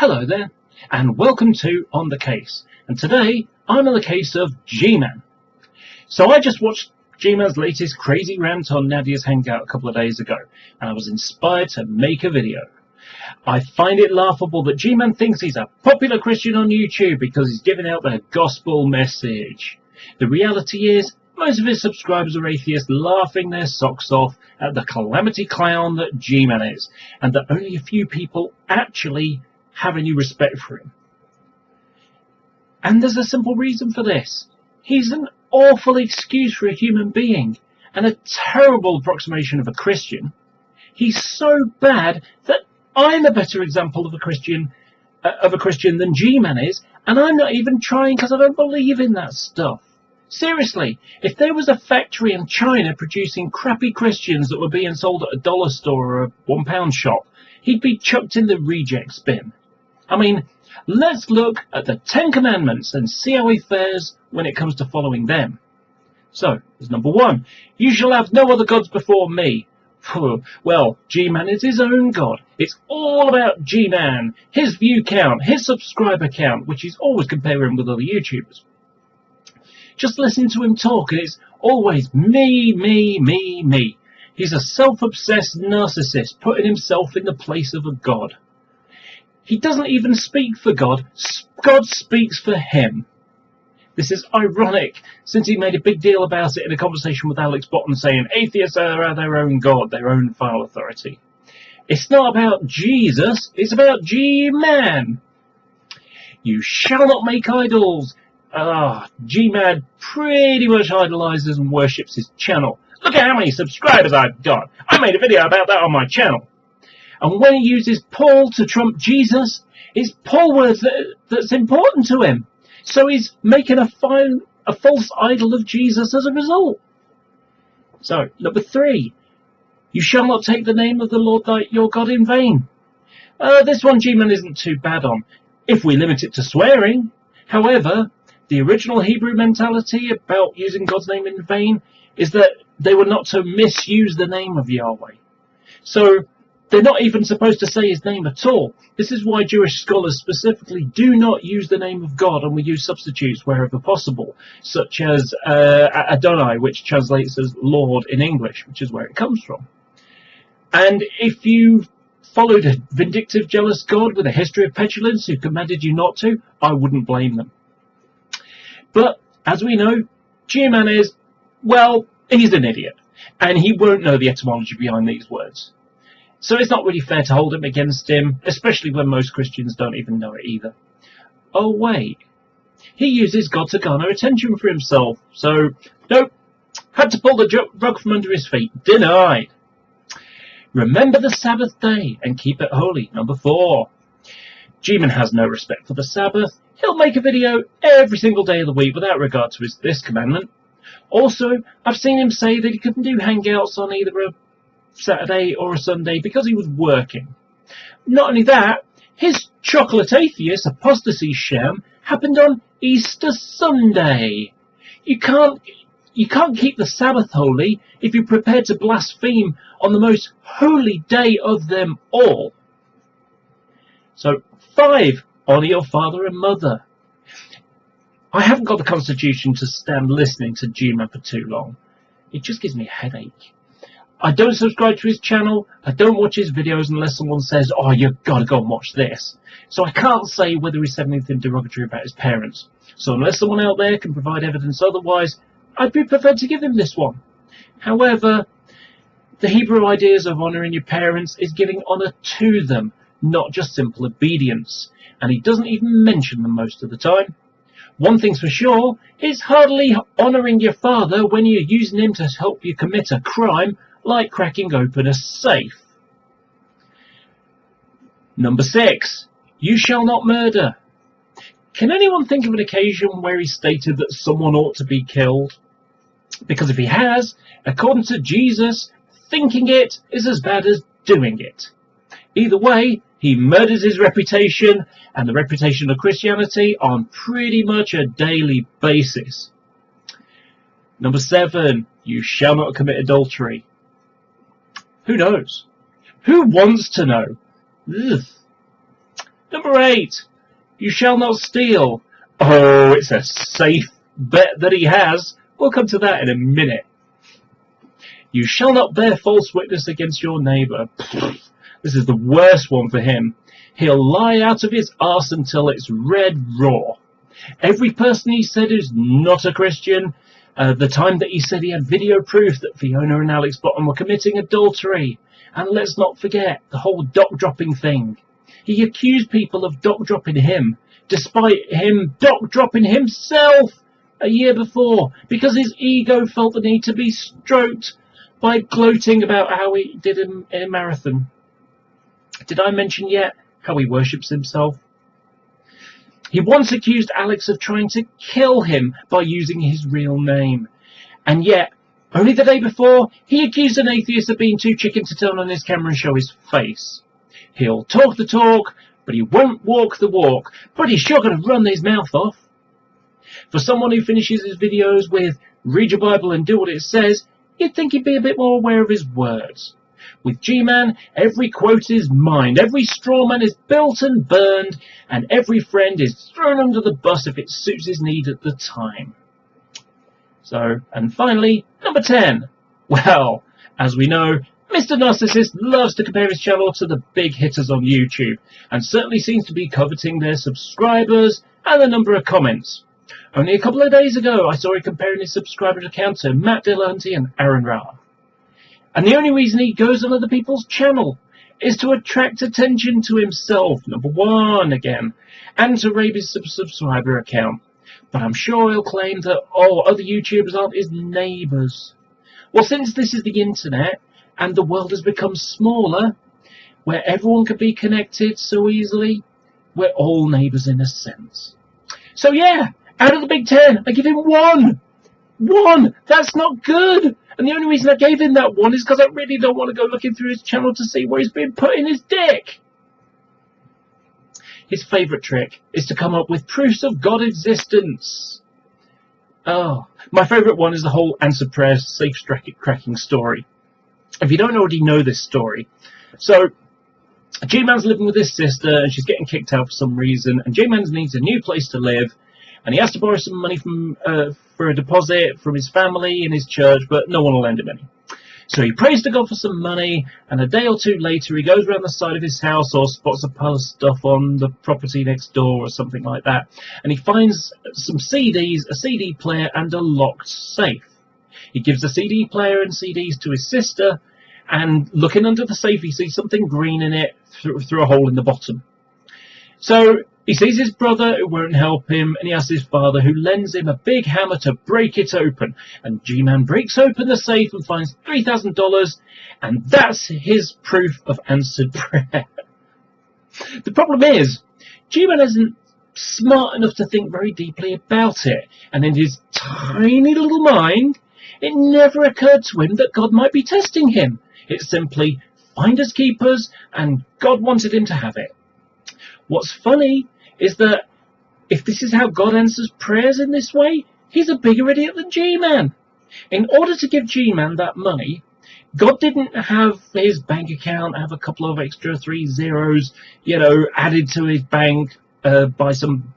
Hello there, and welcome to On The Case. And today, I'm on the case of GMad. So I just watched GMad's latest crazy rant on Nadia's Hangout a couple of days ago, and I was inspired to make a video. I find it laughable that GMad thinks he's a popular Christian on YouTube because he's giving out the gospel message. The reality is, most of his subscribers are atheists laughing their socks off at the calamity clown that GMad is, and that only a few people actually have any respect for him. And there's a simple reason for this. He's an awful excuse for a human being and a terrible approximation of a Christian. He's so bad that I'm a better example of a Christian than GMad is, and I'm not even trying because I don't believe in that stuff. Seriously, if there was a factory in China producing crappy Christians that were being sold at a dollar store or a £1 shop, he'd be chucked in the rejects bin. I mean, let's look at the 10 Commandments and see how he fares when it comes to following them. So, there's number 1. You shall have no other gods before me. Well, G-Man is his own god. It's all about G-Man, his view count, his subscriber count, which he's always comparing with other YouTubers. Just listen to him talk and it's always me, me, me, me. He's a self-obsessed narcissist putting himself in the place of a god. He doesn't even speak for God. God speaks for him. This is ironic, since he made a big deal about it in a conversation with Alex Bottom, saying atheists are their own God, their own final authority. It's not about Jesus, it's about G-Man. You shall not make idols. G-Mad pretty much idolizes and worships his channel. Look at how many subscribers I've got. I made a video about that on my channel. And when he uses Paul to trump Jesus, it's Paul words that's important to him. So he's making a false idol of Jesus as a result. So, number 3. You shall not take the name of the Lord your God in vain. This one G-Man isn't too bad on, if we limit it to swearing. However, the original Hebrew mentality about using God's name in vain is that they were not to misuse the name of Yahweh. So, they're not even supposed to say his name at all. This is why Jewish scholars specifically do not use the name of God, and we use substitutes wherever possible, such as Adonai, which translates as Lord in English, which is where it comes from. And if you followed a vindictive, jealous God with a history of petulance who commanded you not to, I wouldn't blame them. But, as we know, G-Man is, well, he's an idiot, and he won't know the etymology behind these words. So it's not really fair to hold him against him, especially when most Christians don't even know it either. Oh wait, he uses God to garner attention for himself, so nope, had to pull the rug from under his feet, denied. Remember the Sabbath day and keep it holy, number 4. G-Man has no respect for the Sabbath. He'll make a video every single day of the week without regard to this commandment. Also, I've seen him say that he couldn't do hangouts on either a Saturday or a Sunday because he was working. Not only that, his chocolate atheist apostasy sham happened on Easter Sunday. You can't keep the Sabbath holy if you're prepared to blaspheme on the most holy day of them all. So 5, honour your father and mother. I haven't got the constitution to stand listening to G-Man for too long. It just gives me a headache. I don't subscribe to his channel, I don't watch his videos unless someone says, oh, you've got to go and watch this. So I can't say whether he said anything derogatory about his parents. So unless someone out there can provide evidence otherwise, I'd be prepared to give him this one. However, the Hebrew ideas of honouring your parents is giving honour to them, not just simple obedience. And he doesn't even mention them most of the time. One thing's for sure, it's hardly honouring your father when you're using him to help you commit a crime like cracking open a safe. Number 6. You shall not murder. Can anyone think of an occasion where he stated that someone ought to be killed? Because if he has, according to Jesus, thinking it is as bad as doing it. Either way, he murders his reputation and the reputation of Christianity on pretty much a daily basis. Number 7. You shall not commit adultery. Who knows? Who wants to know? Ugh. Number 8. You shall not steal. Oh, it's a safe bet that he has. We'll come to that in a minute. You shall not bear false witness against your neighbour. This is the worst one for him. He'll lie out of his arse until it's red raw. Every person he said is not a Christian. The time that he said he had video proof that Fiona and Alex Bottom were committing adultery. And let's not forget the whole doc dropping thing. He accused people of doc dropping him, despite him doc dropping himself a year before, because his ego felt the need to be stroked by gloating about how he did in a marathon. Did I mention yet how he worships himself? He once accused Alex of trying to kill him by using his real name. And yet, only the day before, he accused an atheist of being too chicken to turn on his camera and show his face. He'll talk the talk, but he won't walk the walk. But he's sure going to run his mouth off. For someone who finishes his videos with, read your Bible and do what it says, you'd think he'd be a bit more aware of his words. With G-Man, every quote is mined, every straw man is built and burned, and every friend is thrown under the bus if it suits his need at the time. So, and finally, number 10. Well, as we know, Mr. Narcissist loves to compare his channel to the big hitters on YouTube, and certainly seems to be coveting their subscribers and the number of comments. Only a couple of days ago, I saw him comparing his subscribers' account to Matt Dillahunty and Aaron Ra. And the only reason he goes on other people's channel is to attract attention to himself, number 1 again, and to raid his subscriber account. But I'm sure he'll claim that, other YouTubers aren't his neighbours. Well, since this is the internet, and the world has become smaller, where everyone can be connected so easily, we're all neighbours in a sense. So yeah, out of the Big 10, I give him 1! 1! That's not good! And the only reason I gave him that 1 is because I really don't want to go looking through his channel to see where he's been putting his dick. His favourite trick is to come up with proofs of God's existence. Oh, my favourite one is the whole answered prayers safe cracking story. If you don't already know this story, so G-Man's living with his sister and she's getting kicked out for some reason, and G-Man needs a new place to live, and he has to borrow some money from for a deposit from his family and his church, but no one will lend him any. So he prays to God for some money, and a day or two later he goes around the side of his house or spots a pile of stuff on the property next door or something like that, and he finds some CDs, a CD player and a locked safe. He gives the CD player and CDs to his sister, and looking under the safe he sees something green in it through a hole in the bottom. So he sees his brother who won't help him, and he asks his father, who lends him a big hammer to break it open. And G-Man breaks open the safe and finds $3,000, and that's his proof of answered prayer. The problem is, G-Man isn't smart enough to think very deeply about it, and in his tiny little mind, it never occurred to him that God might be testing him. It's simply finders keepers, and God wanted him to have it. What's funny is that if this is how God answers prayers in this way, he's a bigger idiot than G-Man. In order to give G-Man that money, God didn't have his bank account have a couple of extra 3 zeros, added to his bank by some,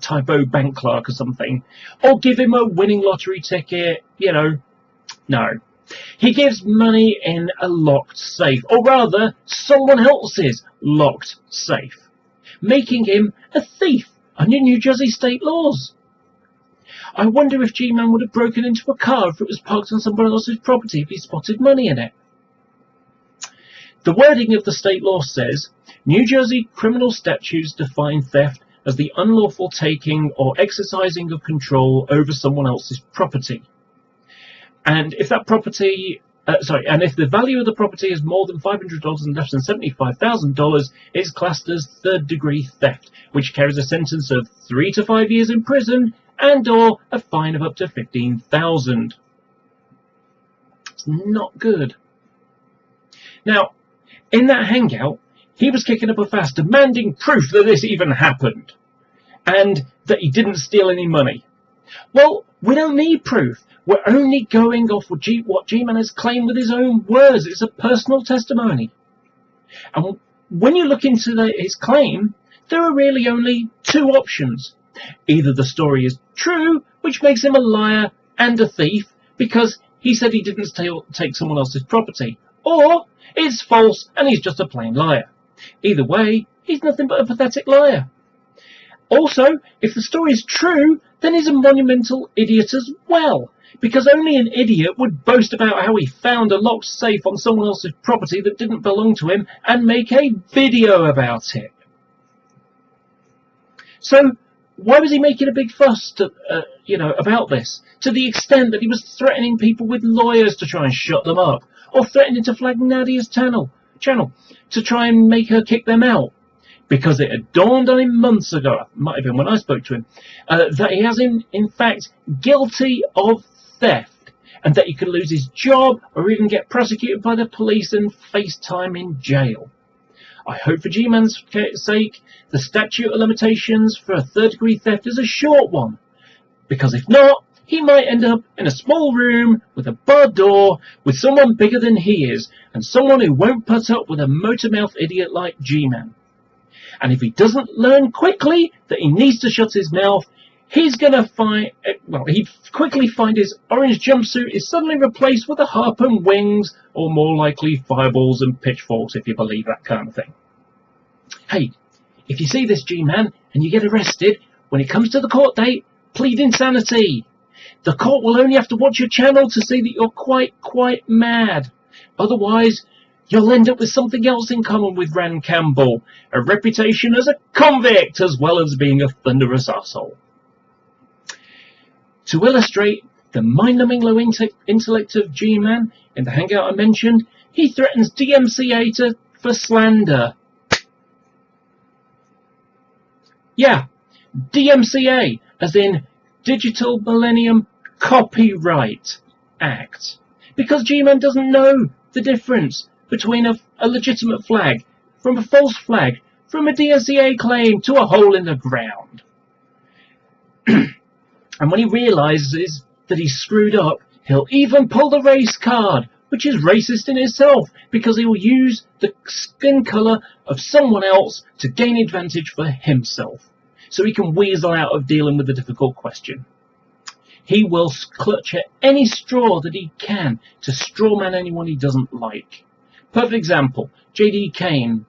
typo bank clerk or something, or give him a winning lottery ticket, No. He gives money in a locked safe, or rather, someone else's locked safe, making him a thief under New Jersey state laws. I wonder if G-Man would have broken into a car if it was parked on someone else's property if he spotted money in it. The wording of the state law says, New Jersey criminal statutes define theft as the unlawful taking or exercising of control over someone else's property. And if that property, and if the value of the property is more than $500 and less than $75,000, it's classed as third-degree theft, which carries a sentence of 3 to 5 years in prison and/or a fine of up to $15,000. It's not good. Now, in that hangout, he was kicking up a fuss, demanding proof that this even happened, and that he didn't steal any money. Well, we don't need proof. We're only going off what G-Man has claimed with his own words. It's a personal testimony. And when you look into his claim, there are really only two options. Either the story is true, which makes him a liar and a thief because he said he didn't take someone else's property, or it's false and he's just a plain liar. Either way, he's nothing but a pathetic liar. Also, if the story is true, then he's a monumental idiot as well, because only an idiot would boast about how he found a locked safe on someone else's property that didn't belong to him and make a video about it. So, why was he making a big fuss about this, to the extent that he was threatening people with lawyers to try and shut them up, or threatening to flag Nadia's channel to try and make her kick them out? Because it had dawned on him months ago, it might have been when I spoke to him, that he has him, in fact, guilty of theft, and that he could lose his job or even get prosecuted by the police and face time in jail. I hope for G-Man's sake, the statute of limitations for a third-degree theft is a short one, because if not, he might end up in a small room with a barred door with someone bigger than he is, and someone who won't put up with a motor-mouth idiot like G-Man. And if he doesn't learn quickly that he needs to shut his mouth, he'd quickly find his orange jumpsuit is suddenly replaced with a harp and wings, or more likely fireballs and pitchforks, if you believe that kind of thing. Hey, if you see this G-Man and you get arrested, when it comes to the court date, plead insanity. The court will only have to watch your channel to see that you're quite mad. Otherwise, you'll end up with something else in common with Rand Campbell, a reputation as a convict as well as being a thunderous arsehole. To illustrate the mind-numbing low intellect of G-Man, in the hangout I mentioned, he threatens DMCA for slander. Yeah, DMCA, as in Digital Millennium Copyright Act. Because G-Man doesn't know the difference between a legitimate flag from a false flag, from a DMCA claim to a hole in the ground. And when he realises that he's screwed up, he'll even pull the race card, which is racist in itself, because he will use the skin colour of someone else to gain advantage for himself, so he can weasel out of dealing with the difficult question. He will clutch at any straw that he can to strawman anyone he doesn't like. Perfect example, J.D. Kane,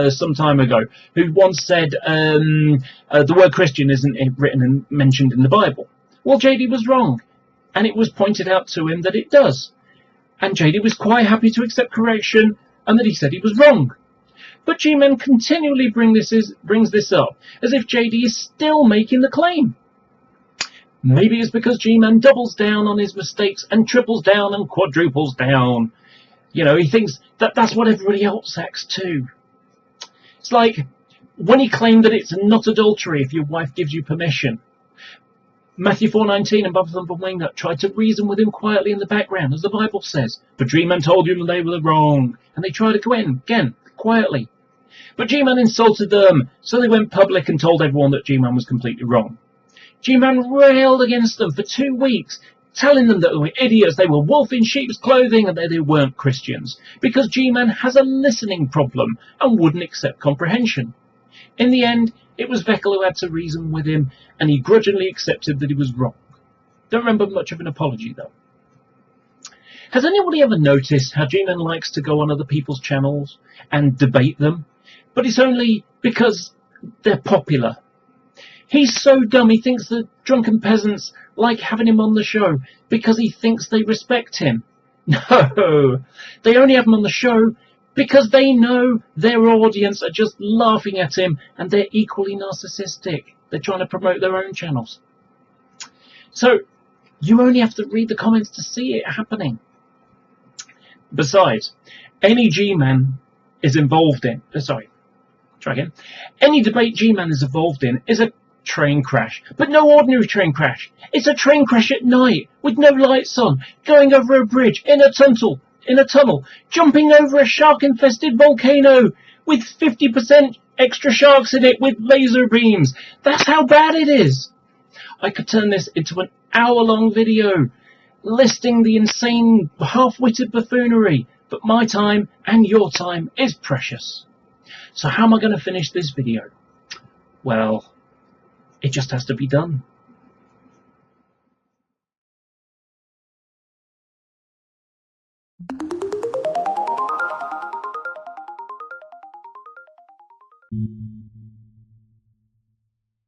some time ago, who once said the word Christian isn't written and mentioned in the Bible. Well, J.D. was wrong, and it was pointed out to him that it does. And J.D. was quite happy to accept correction, and that he said he was wrong. But G-Man continually brings this up, as if J.D. is still making the claim. Maybe it's because G-Man doubles down on his mistakes and triples down and quadruples down. You know, he thinks that that's what everybody else acts too. It's like when he claimed that it's not adultery if your wife gives you permission. Matthew 4:19 and Bob Thumper Waynut tried to reason with him quietly in the background, as the Bible says. But G-Man told you they were wrong, and they tried again, quietly. But G-Man insulted them, so they went public and told everyone that G-Man was completely wrong. G-Man railed against them for 2 weeks, telling them that they were idiots, they were wolf in sheep's clothing, and that they weren't Christians, because G-Man has a listening problem and wouldn't accept comprehension. In the end, it was Veckel who had to reason with him, and he grudgingly accepted that he was wrong. Don't remember much of an apology, though. Has anybody ever noticed how G-Man likes to go on other people's channels and debate them? But it's only because they're popular. He's so dumb he thinks the drunken peasants like having him on the show because he thinks they respect him. No, they only have him on the show because they know their audience are just laughing at him and they're equally narcissistic. They're trying to promote their own channels. So you only have to read the comments to see it happening. Besides, any G-Man is involved in... Any debate G-Man is involved in is a train crash, but no ordinary train crash. It's a train crash at night with no lights on, going over a bridge, in a tunnel, jumping over a shark-infested volcano with 50% extra sharks in it with laser beams. That's how bad it is. I could turn this into an hour-long video listing the insane half-witted buffoonery, but my time and your time is precious. So how am I going to finish this video? well, it just has to be done.